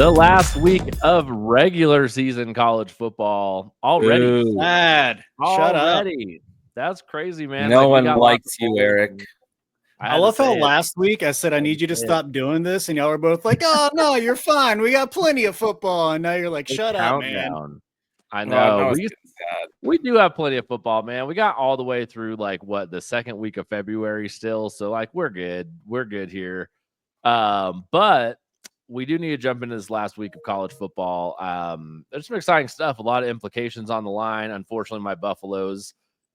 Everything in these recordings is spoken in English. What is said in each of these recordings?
The last week of regular season college football already. Ooh, Sad. Shut up. Already. That's crazy, man. no we one got likes lots of you, polls Eric. and I had to love how say it. last week I said I need you to say it. stop doing this, and y'all were both like, "Oh no, you're fine. We got plenty of football." And now you're like, The "Shut up, man." countdown. I Oh, know. now it's getting sad. We do have plenty of football, man. We got all the way through the second week of February still. So we're good. We're good here. But we do need to jump into this last week of college football. There's some exciting stuff, a lot of implications on the line. Unfortunately, my Buffaloes,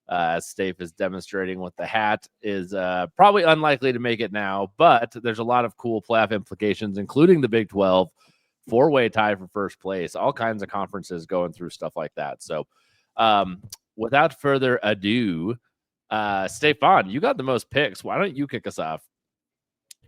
as Steve is demonstrating with the hat, is probably unlikely to make it now. But there's a lot of cool playoff implications, including the Big 12 four-way tie for first place, all kinds of conferences going through stuff like that. So without further ado, Stefan, you got the most picks. Why don't you kick us off?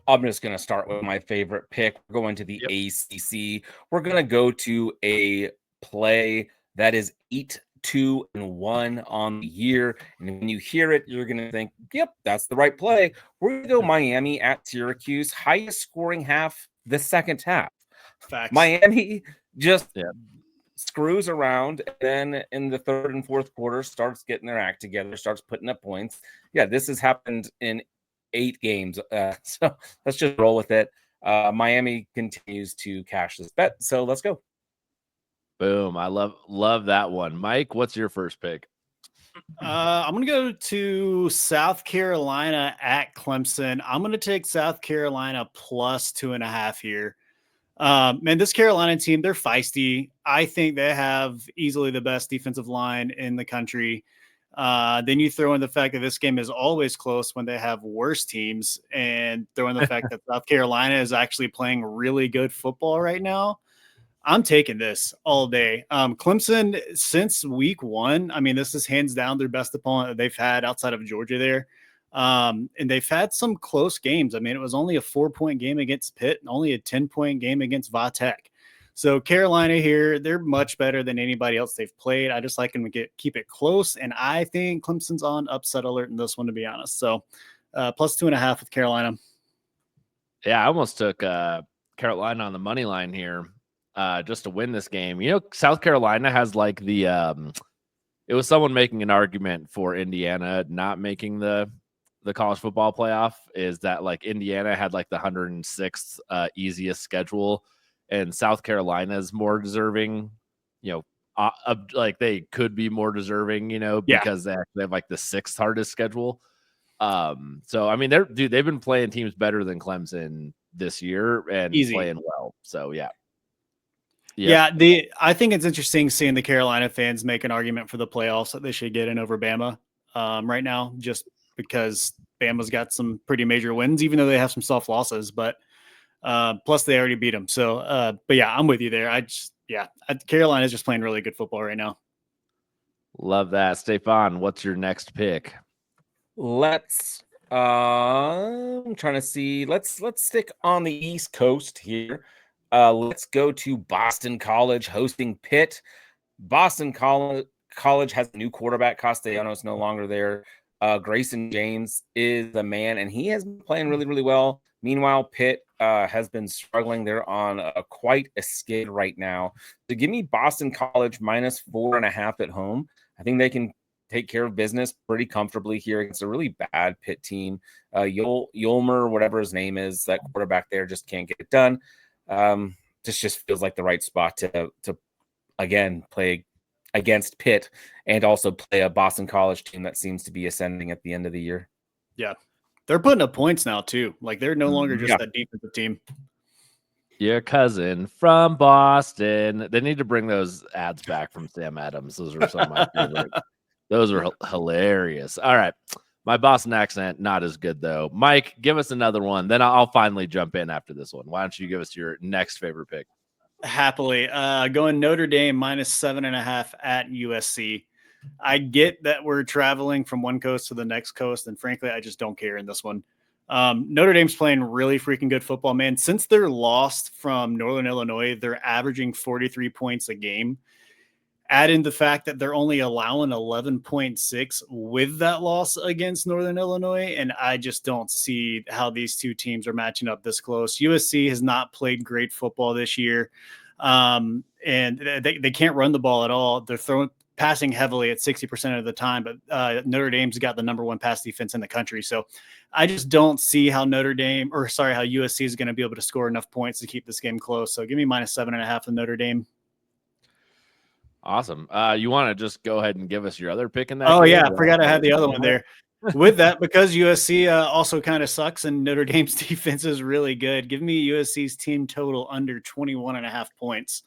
I'm just going to start with my favorite pick. We're going to the ACC. We're going to go to a play that is 8-2-1 on the year. And when you hear it, you're going to think, yep, that's the right play. We're going to go Miami at Syracuse, highest scoring half the second half. Facts. Miami just screws around, and then in the third and fourth quarter starts getting their act together, starts putting up points. Yeah, this has happened in 8 games. So let's just roll with it. Miami continues to cash this bet. So let's go. Boom. I love that one. Mike, what's your first pick? I'm going to go to South Carolina at Clemson. I'm going to take South Carolina plus 2.5 here. Man, this Carolina team, they're feisty. I think they have easily the best defensive line in the country. Then you throw in the fact that this game is always close when they have worse teams, and throw in the fact that South Carolina is actually playing really good football right now. I'm taking this all day. Clemson, since week 1, I mean, this is hands down their best opponent that they've had outside of Georgia there. And they've had some close games. I mean, it was only a 4-point game against Pitt and only a 10-point game against Vatech. So Carolina here, they're much better than anybody else they've played. I just like them to keep it close. And I think Clemson's on upset alert in this one, to be honest. So plus 2.5 with Carolina. Yeah, I almost took Carolina on the money line here just to win this game. You know, South Carolina has it was someone making an argument for Indiana not making the college football playoff, is that Indiana had the 106th easiest schedule, and South Carolina is more deserving, they could be more deserving, because they actually have the 6th hardest schedule. So I mean, they've been playing teams better than Clemson this year and playing well. So yeah. I think it's interesting seeing the Carolina fans make an argument for the playoffs that they should get in over Bama right now, just because Bama's got some pretty major wins, even though they have some soft losses, but plus they already beat them. So, but yeah, I'm with you there. Carolina is just playing really good football right now. Love that. Stefan, what's your next pick? I'm trying to see. Let's stick on the East Coast here. Let's go to Boston College hosting Pitt. Boston College has a new quarterback. Castellanos no longer there. Grayson James is the man, and he has been playing really, really well. Meanwhile, Pitt has been struggling. They're on quite a skid right now. So give me Boston College minus 4.5 at home. I think they can take care of business pretty comfortably here against a really bad Pitt team. Yolmer, whatever his name is, that quarterback there just can't get it done. This just feels like the right spot to again play against Pitt and also play a Boston College team that seems to be ascending at the end of the year. Yeah. They're putting up points now too. They're no longer just that defensive team. Your cousin from Boston. They need to bring those ads back from Sam Adams. Those are some of my favorite. Those are hilarious. All right. My Boston accent, not as good though. Mike, give us another one. Then I'll finally jump in after this one. Why don't you give us your next favorite pick? Happily. Going Notre Dame minus 7.5 at USC. I get that we're traveling from one coast to the next coast, and frankly, I just don't care in this one. Notre Dame's playing really freaking good football, man. Since they're lost from Northern Illinois, they're averaging 43 points a game. Add in the fact that they're only allowing 11.6 with that loss against Northern Illinois, and I just don't see how these two teams are matching up this close. USC has not played great football this year, and they can't run the ball at all. They're passing heavily at 60% of the time, but Notre Dame's got the number one pass defense in the country. So I just don't see how how USC is going to be able to score enough points to keep this game close. So give me -7.5 of Notre Dame. Awesome. You want to just go ahead and give us your other pick in that? Oh, game? yeah. I forgot I had the other one there. With that, because USC also kind of sucks and Notre Dame's defense is really good, give me USC's team total under 21.5 points.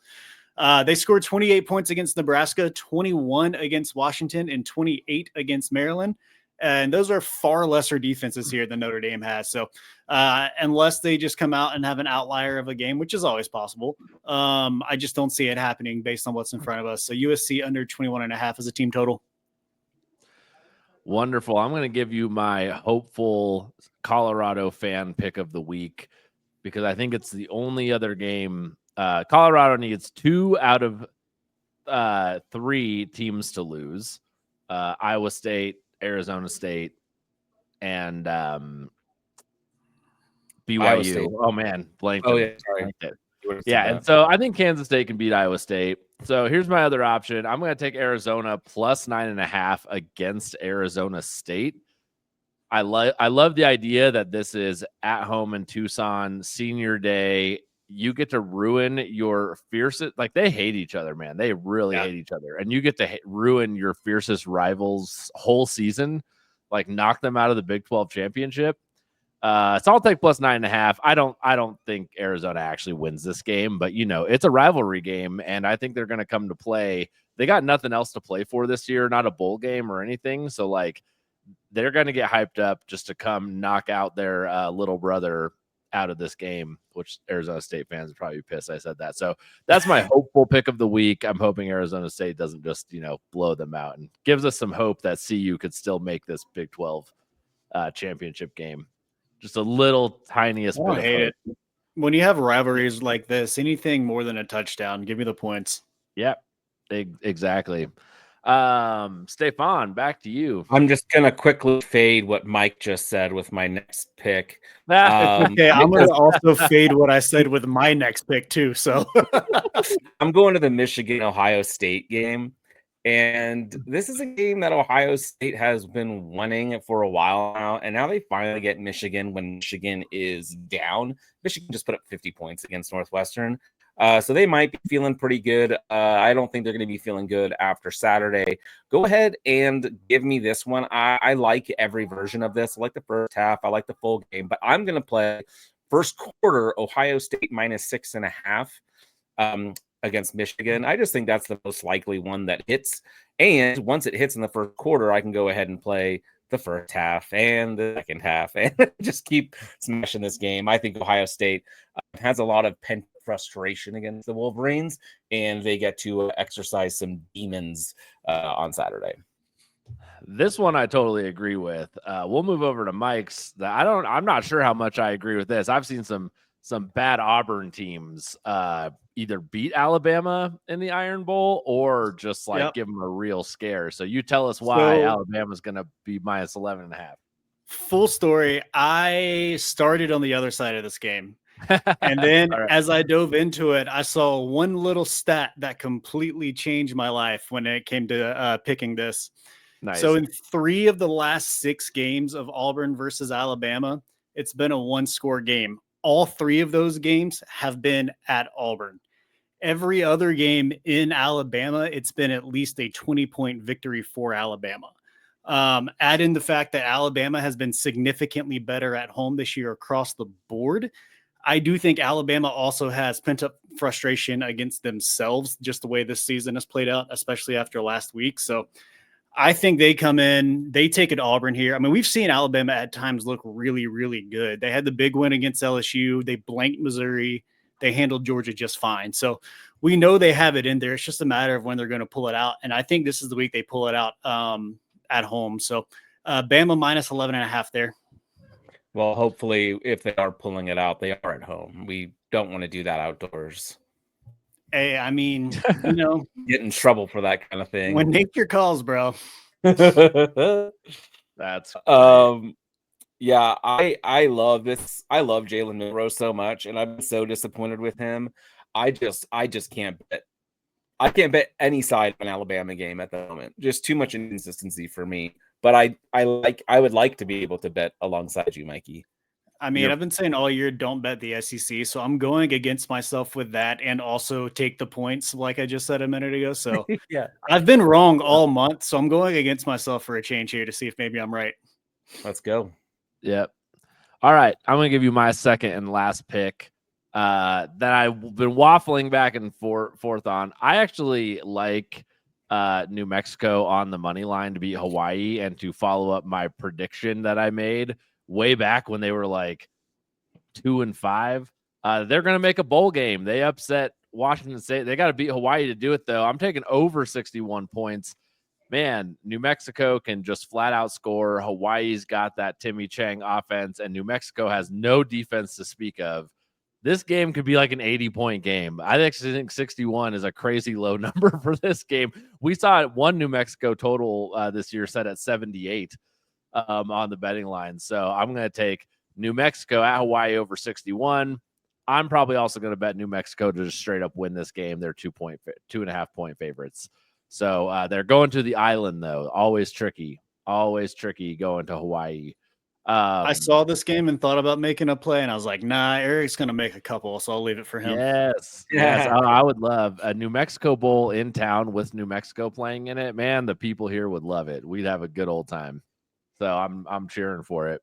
They scored 28 points against Nebraska, 21 against Washington, and 28 against Maryland. And those are far lesser defenses here than Notre Dame has. So unless they just come out and have an outlier of a game, which is always possible, I just don't see it happening based on what's in front of us. So USC under 21.5 as a team total. Wonderful. I'm going to give you my hopeful Colorado fan pick of the week because I think it's the only other game. Colorado needs 2 out of 3 teams to lose. Iowa State, Arizona State, and BYU. Oh man, blanked. Oh yeah, sorry. Yeah, and so I think Kansas State can beat Iowa State. So here's my other option. I'm going to take Arizona plus 9.5 against Arizona State. I love the idea that this is at home in Tucson, senior day. You get to ruin your fiercest, like they hate each other, man. They really hate each other. And you get to ruin your fiercest rivals' whole season, like knock them out of the Big 12 championship. So I'll take plus 9.5. I don't think Arizona actually wins this game, but it's a rivalry game, and I think they're going to come to play. They got nothing else to play for this year, not a bowl game or anything. So like they're going to get hyped up just to come knock out their little brother out of this game, which Arizona State fans would probably be pissed I said that. So that's my hopeful pick of the week. I'm hoping Arizona State doesn't just, blow them out, and gives us some hope that CU could still make this Big 12 championship game. Just a little tiniest bit of hope. It. When you have rivalries like this, anything more than a touchdown, give me the points. Yep, exactly. Stefan, back to you. I'm just gonna quickly fade what Mike just said with my next pick. Okay, I'm gonna also fade what I said with my next pick too. So I'm going to the Michigan-Ohio State game, and this is a game that Ohio State has been wanting for a while now, and now they finally get Michigan when Michigan is down. Michigan just put up 50 points against Northwestern. So they might be feeling pretty good. I don't think they're going to be feeling good after Saturday. Go ahead and give me this one. I like every version of this. I like the first half. I like the full game. But I'm going to play first quarter Ohio State -6.5 against Michigan. I just think that's the most likely one that hits. And once it hits in the first quarter, I can go ahead and play the first half and the second half and just keep smashing this game. I think Ohio State has a lot of pent frustration against the Wolverines, and they get to exercise some demons on Saturday. This one I totally agree with. We'll move over to Mike's. I'm not sure how much I agree with this. I've seen some bad Auburn teams either beat Alabama in the Iron Bowl or just give them a real scare. So you tell us why Alabama's going to be -11.5. Full story. I started on the other side of this game. And then as I dove into it, I saw one little stat that completely changed my life when it came to picking this. Nice. So in 3 of the last 6 games of Auburn versus Alabama, it's been a 1-score game. All 3 of those games have been at Auburn. Every other game in Alabama, it's been at least a 20-point victory for Alabama. Add in the fact that Alabama has been significantly better at home this year across the board. I do think Alabama also has pent-up frustration against themselves, just the way this season has played out, especially after last week. So I think they come in, they take it to Auburn here. I mean, we've seen Alabama at times look really, really good. They had the big win against LSU. They blanked Missouri. They handled Georgia just fine. So we know they have it in there. It's just a matter of when they're going to pull it out. And I think this is the week they pull it out at home. So Bama -11.5 there. Well, hopefully, if they are pulling it out, they are at home. We don't want to do that outdoors. Hey, I mean, you know, Get in trouble for that kind of thing. when nature calls, bro. That's great. Yeah, I love this. I love Jalen Milroe so much, and I'm so disappointed with him. I just can't bet. I can't bet any side of an Alabama game at the moment. Just too much inconsistency for me. But I would like to be able to bet alongside you, Mikey. I mean, I've been saying all year, don't bet the SEC. So I'm going against myself with that and also take the points, like I just said a minute ago. So Yeah. I've been wrong all month. So I'm going against myself for a change here to see if maybe I'm right. Let's go. Yep. All right. I'm going to give you my second and last pick that I've been waffling back and forth on. I actually like New Mexico on the money line to beat Hawaii and to follow up my prediction that I made way back when they were like 2-5. They're going to make a bowl game. They upset Washington State. They got to beat Hawaii to do it, though. I'm taking over 61 points. Man, New Mexico can just flat out score. Hawaii's got that Timmy Chang offense, and New Mexico has no defense to speak of. This game could be like an 80-point game. I actually think 61 is a crazy low number for this game. We saw one New Mexico total this year set at 78 on the betting line. So I'm going to take New Mexico at Hawaii over 61. I'm probably also going to bet New Mexico to just straight up win this game. They're 2.5 point favorites. So they're going to the island, though. Always tricky going to Hawaii. I saw this game and thought about making a play, and I was like, nah, Eric's going to make a couple, so I'll leave it for him. Yes. I would love a New Mexico Bowl in town with New Mexico playing in it. Man, the people here would love it. We'd have a good old time. So I'm cheering for it.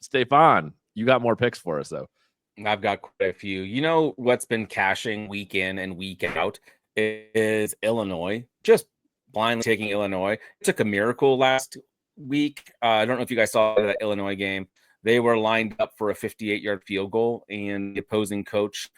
Stefan, you got more picks for us, though. I've got quite a few. You know what's been cashing week in and week out is Illinois. Just blindly taking Illinois. It took a miracle last week. I don't know if you guys saw that Illinois game. They were lined up for a 58-yard field goal, and the opposing coach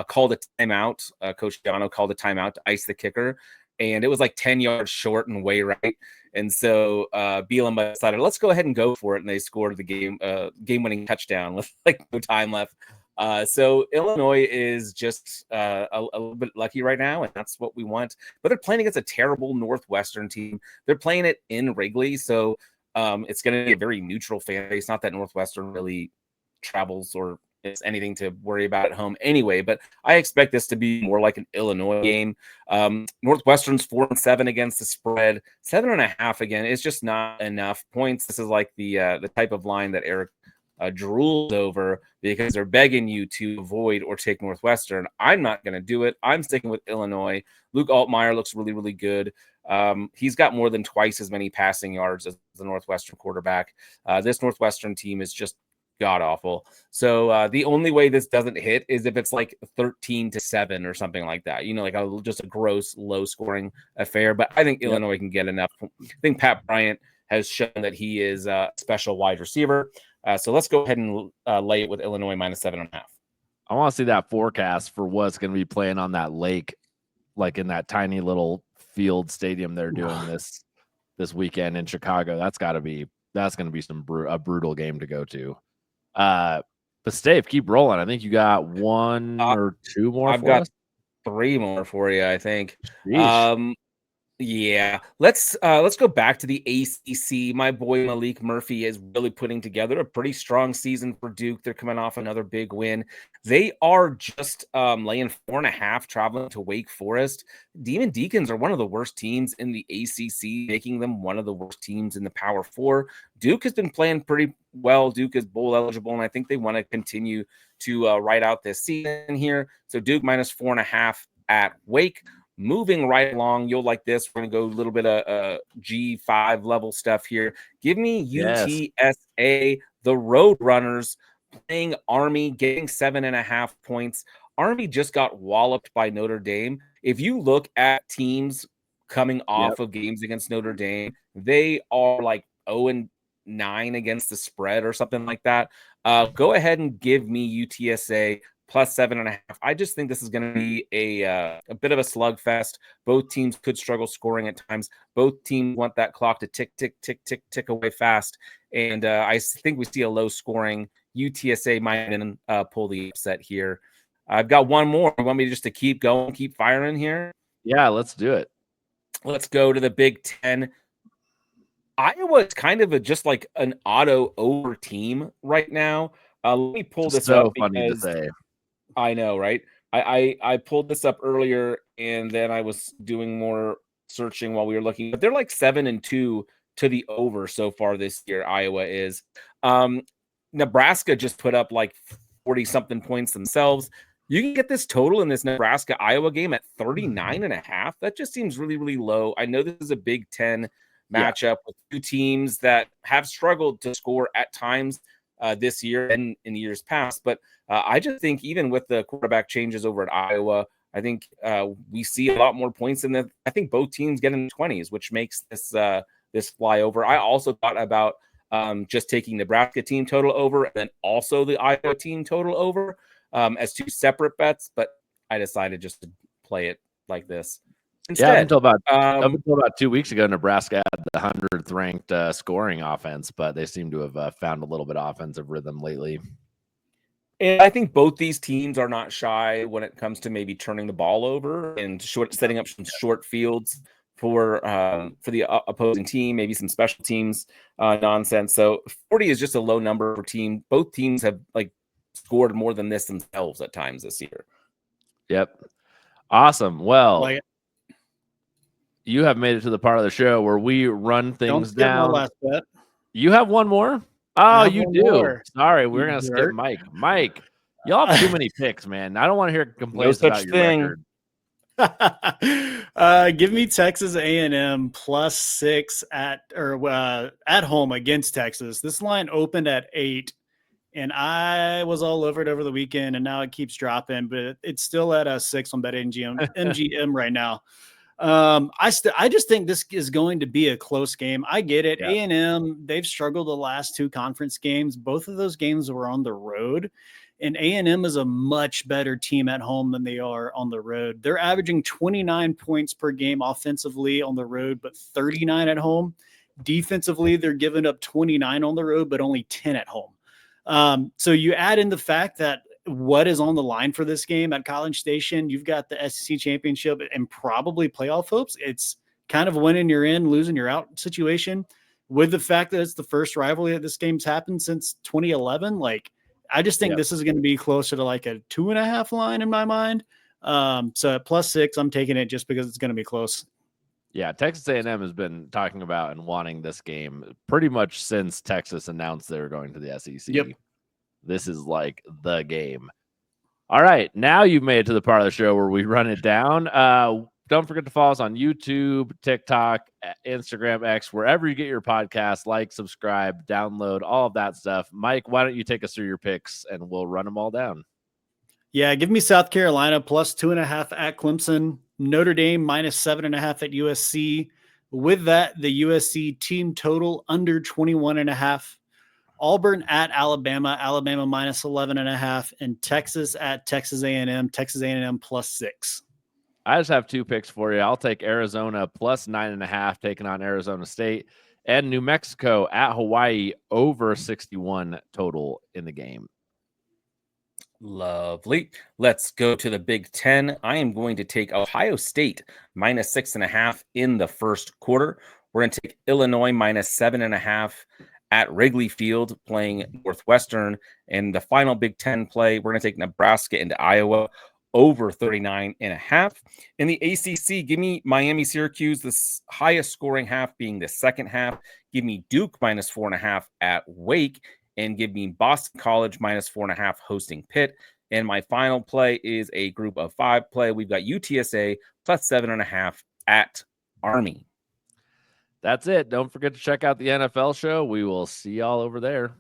called a timeout. Coach Giano called a timeout to ice the kicker, and it was like 10 yards short and way right. And so Bielema decided, let's go ahead and go for it. And they scored the game-winning touchdown with like no time left. So Illinois is just a little bit lucky right now, and that's what we want. But they're playing against a terrible Northwestern team. They're playing it in Wrigley, so it's going to be a very neutral fan base. Not that Northwestern really travels or is anything to worry about at home anyway, but I expect this to be more like an Illinois game. Northwestern's 4-7 against the spread, 7.5 again. It's just not enough points. This is like the type of line that Eric drooled over because they're begging you to avoid or take Northwestern. I'm not going to do it. I'm sticking with Illinois. Luke Altmaier looks really, really good. He's got more than twice as many passing yards as the Northwestern quarterback. This Northwestern team is just god awful. So the only way this doesn't hit is if it's like 13-7 or something like that. You know, like just a gross low scoring affair. But I think Illinois can get enough. I think Pat Bryant has shown that he is a special wide receiver. So let's go ahead and lay it with Illinois -7.5. I want to see that forecast for what's going to be playing on that lake, like in that tiny little field stadium they're doing this weekend in Chicago. That's going to be a brutal game to go to. But Steve, keep rolling. I think you got one or two more. I've got 3 more for you, I think. Sheesh. Yeah, let's go back to the ACC. My boy Malik Murphy is really putting together a pretty strong season for Duke. They're coming off another big win. They are just laying 4.5, traveling to Wake Forest. Demon Deacons are one of the worst teams in the ACC, making them one of the worst teams in the Power 4. Duke has been playing pretty well. Duke is bowl eligible, and I think they want to continue to ride out this season here. So Duke -4.5 at Wake. Moving right along, you'll like this. We're going to go a little bit of G5 level stuff here. Give me UTSA, the Roadrunners, playing Army, getting 7.5 points. Army just got walloped by Notre Dame. If you look at teams coming off of games against Notre Dame, they are like 0-9 against the spread or something like that. Go ahead and give me UTSA +7.5. I just think this is going to be a bit of a slugfest. Both teams could struggle scoring at times. Both teams want that clock to tick, tick, tick, tick, tick away fast. And I think we see a low scoring. UTSA might pull the upset here. I've got one more. You want me just to keep going, keep firing here? Yeah, let's do it. Let's go to the Big Ten. Iowa is kind of just like an auto over team right now. Let me pull this So up funny to because say. I know, right? I pulled this up earlier, and then I was doing more searching while we were looking. But they're like 7-2 to the over so far this year. Iowa is. Nebraska just put up like 40-something points themselves. You can get this total in this Nebraska-Iowa game at 39.5. That just seems really, really low. I know this is a Big Ten matchup with two teams that have struggled to score at times this year and in years past. But I just think even with the quarterback changes over at Iowa, I think we see a lot more points in the. I think both teams get in the 20s, which makes this flyover. I also thought about just taking Nebraska team total over and then also the Iowa team total over as two separate bets, but I decided just to play it like this instead. Up until about 2 weeks ago, Nebraska had the 100th ranked scoring offense, but they seem to have found a little bit of offensive rhythm lately. And I think both these teams are not shy when it comes to maybe turning the ball over and setting up some short fields for the opposing team, maybe some special teams nonsense. So 40 is just a low number for team. Both teams have like scored more than this themselves at times this year. Yep. Awesome. Well, you have made it to the part of the show where we run things down. My last bet. You have one more? Oh, you do. More. Sorry, we're going to skip Mike. Mike, y'all have too many picks, man. I don't want to hear complaints about your record. Give me Texas A&M +6 at home against Texas. This line opened at 8, and I was all over it over the weekend, and now it keeps dropping, but it's still at 6 on BetMGM right now. I just think this is going to be a close game. I get it. Yeah. A&M, they've struggled the last 2 conference games. Both of those games were on the road. And A&M is a much better team at home than they are on the road. They're averaging 29 points per game offensively on the road, but 39 at home. Defensively, they're giving up 29 on the road, but only 10 at home. So you add in the fact that what is on the line for this game at College Station, you've got the SEC championship and probably playoff hopes. It's kind of winning you're in, losing you're out situation. With the fact that it's the first rivalry that this game's happened since 2011, I just think this is going to be closer to like a 2.5 line in my mind. So at +6, I'm taking it just because it's going to be close. Yeah, Texas A&M has been talking about and wanting this game pretty much since Texas announced they were going to the SEC. Yep. This is like the game. All right, now you've made it to the part of the show where we run it down. Don't forget to follow us on YouTube, TikTok, Instagram, X, wherever you get your podcast. Like, subscribe, download, all of that stuff. Mike, why don't you take us through your picks and we'll run them all down? Yeah, give me South Carolina +2.5 at Clemson, Notre Dame -7.5 at USC. With that, the USC team total under 21.5. Auburn at Alabama, Alabama -11.5, and Texas at Texas A&M, Texas A&M +6. I just have 2 picks for you. I'll take Arizona +9.5, taking on Arizona State, and New Mexico at Hawaii over 61 total in the game. Lovely. Let's go to the Big Ten. I am going to take Ohio State -6.5 in the first quarter. We're going to take Illinois -7.5 at Wrigley Field playing Northwestern. And the final Big Ten play, we're going to take Nebraska into Iowa over 39.5. In the ACC, give me Miami Syracuse, the highest scoring half being the second half. Give me Duke -4.5 at Wake, and give me Boston College -4.5 hosting Pitt. And my final play is a group of 5 play. We've got UTSA +7.5 at Army. That's it. Don't forget to check out the NFL show. We will see y'all over there.